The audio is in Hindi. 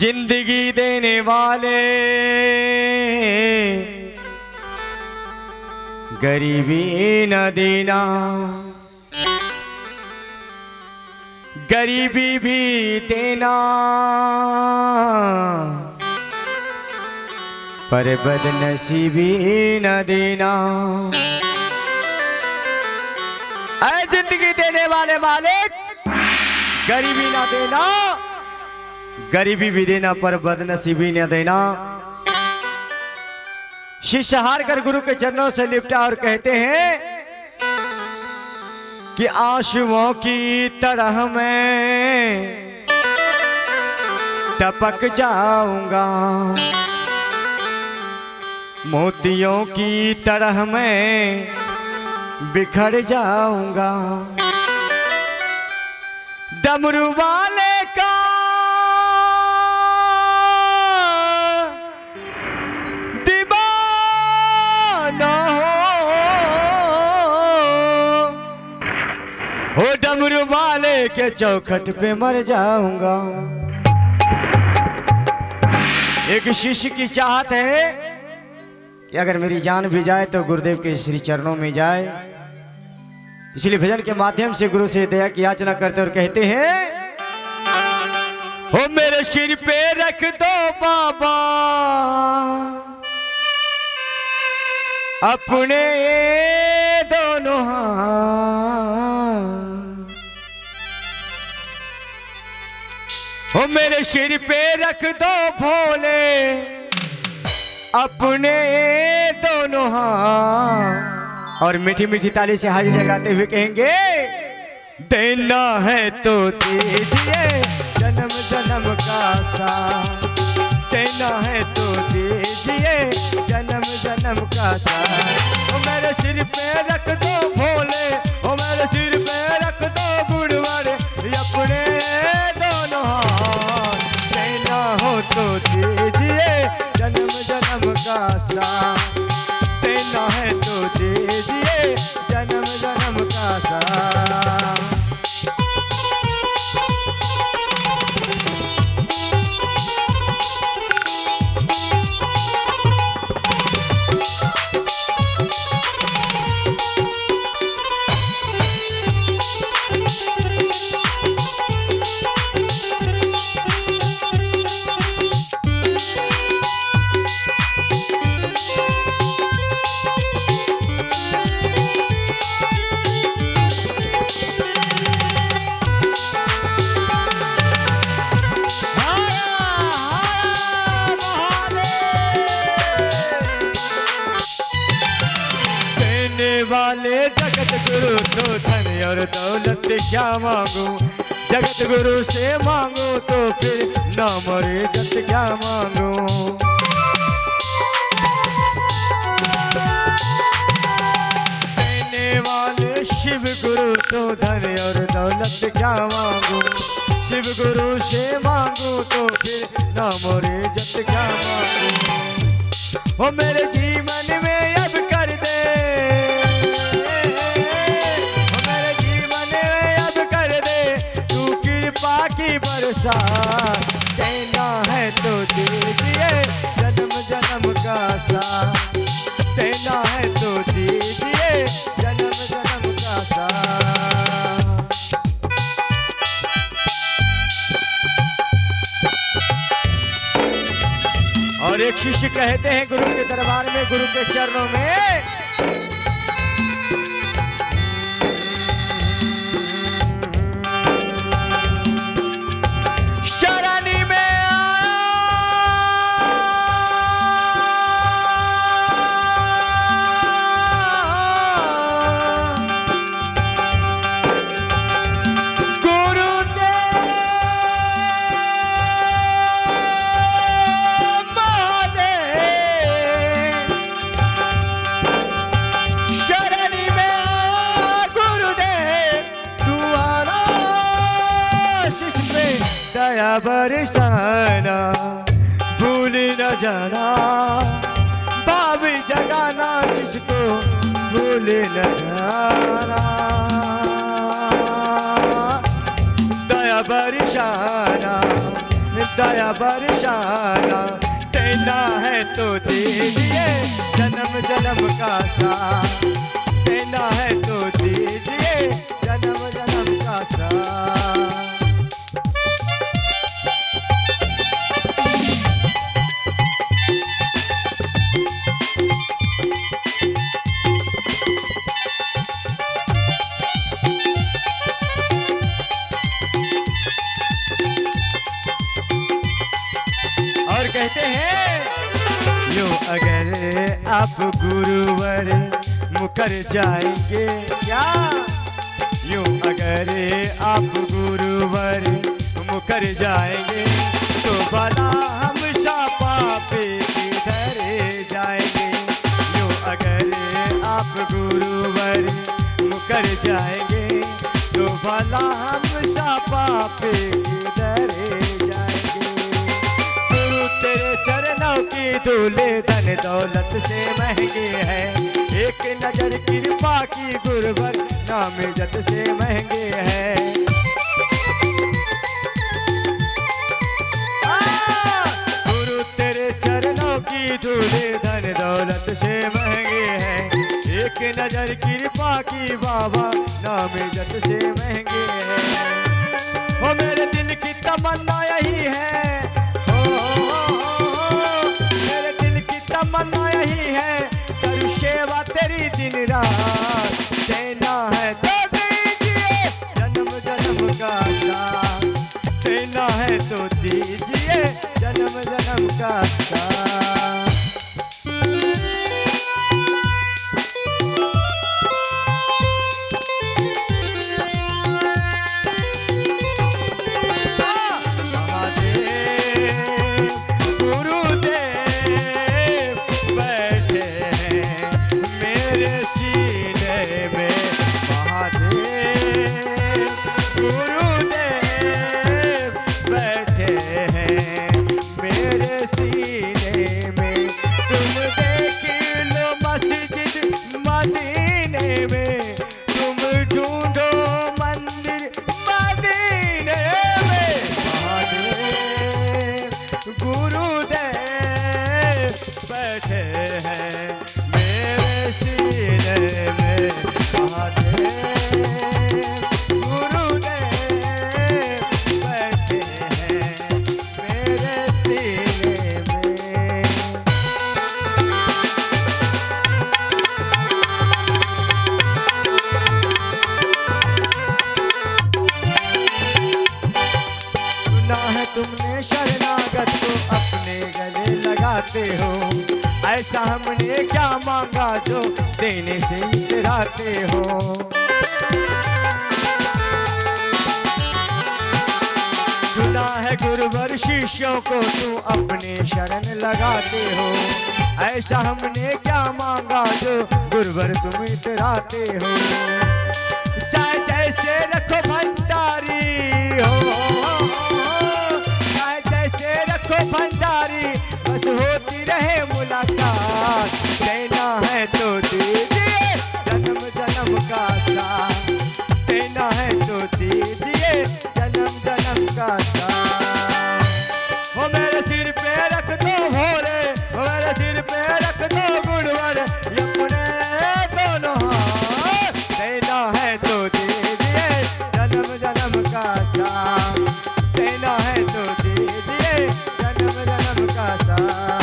जिंदगी देने वाले गरीबी न देना, गरीबी भी देना पर बदनसीबी न देना। ऐ जिंदगी देने वाले मालिक, गरीबी ना देना, गरीबी भी देना पर बदनसीबी न देना। शिष्य हार कर गुरु के चरणों से लिपटा और कहते हैं कि आंसुओं की तरह मैं टपक जाऊंगा, मोतियों की तरह मैं बिखर जाऊंगा। डमरू वाले का दीवाना हो डमरू वाले के चौखट पे मर जाऊंगा। एक शिष्य की चाहत है कि अगर मेरी जान भी जाए तो गुरुदेव के श्री चरणों में जाए। इसलिए भजन के माध्यम से गुरु से दया की याचना करते और कहते हैं, हो मेरे सिर पे रख दो बाबा अपने दोनों हाथ, हो मेरे सिर पे रख दो भोले अपने दोनों हाथ। और मीठी मीठी ताली से हाजिर लगाते हुए कहेंगे, देना है तो दीजिए जन्म जन्म का साथ, देना है तो दीजिए जन्म जन्म का साथ। ओ मेरे सिर पे रख दो भोले, ओ मेरे सिर पे रख दो गुड़वारे अपने दोनों हाथ, देना हो तो दीजिए जन्म जन्म का साथ, देना है तो दीजिए जन्म जन्म का साथ। वाले जगत गुरु तो धन और दौलत क्या मांगू, जगत गुरु से मांगू तो फिर नाम और इज्जत क्या मांगू। देने वाले शिव गुरु तो धन और दौलत क्या मांगू, शिव गुरु से मांगू तो फिर नाम और इज्जत क्या मांगू। वो मेरे जीवन में अब कर दे, की बरसात, देना है तो दीजिए जन्म जन्म का साथ, देना है तो दीजिए जन्म जन्म का साथ। और एक शिष्य कहते हैं गुरु के दरबार में, गुरु के चरणों में, दया बरसाना भूल न जाना, भाव जगाना जिसको भूल न जाना। बरसाना, दया बरसाना, देना है तो दीजिए जन्म जन्म का साथ, देना है तो दीजिए जन्म जन्म का साथ। और कहते हैं यूं अगर आप गुरुवर मुकर जाएंगे, क्या यूं अगर आप गुरुवर मुकर जाएंगे तो भला हम शापा पे किधर जाएंगे। यूं अगर आप गुरुवर मुकर जाएंगे तो भला हम शापा पे किधर जाएंगे। गुरु तेरे चरणों की धूले धन दौलत से महंगे है, एक नजर कृपा की गुरुवर नाम इज्जत से महंगे है। गुरु तेरे चरणों की धूले धन दौलत से महंगे है, एक नजर कृपा की बाबा नाम इज्जत से महंगे है। वो मेरे दिल की तमन्ना यही है, मेरे दिल की तमन्ना यही है, करूं सेवा तेरी दिन रात, देना है तो दीजिए जन्म जन्म का साथ, देना है तो दीजिए जन्म जन्म का साथ। तुमने शरणागत को अपने गले लगाते हो, ऐसा हमने क्या मांगा जो देने से इतराते हो। सुना है गुरुवर शिष्यों को तू अपने शरण लगाते हो, ऐसा हमने क्या मांगा जो गुरुवर तुम इतराते हो। चाहे जैसे रखो भंडारी हो, भंडारी बस होती रहे मुलाकात, देना है तो दीजिए जन्म जन्म का साथ, देना है तो दीजिए जन्म जन्म का साथ। वो मेरे सिर पे रख दो भोले, वो मेरे सिर पे रख दो गुरुवर अपने दोनों हाथ, देना है तो दीजिए जन्म जन्म का साथ, देना है तो दीजिए जन्म जन्म का साथ।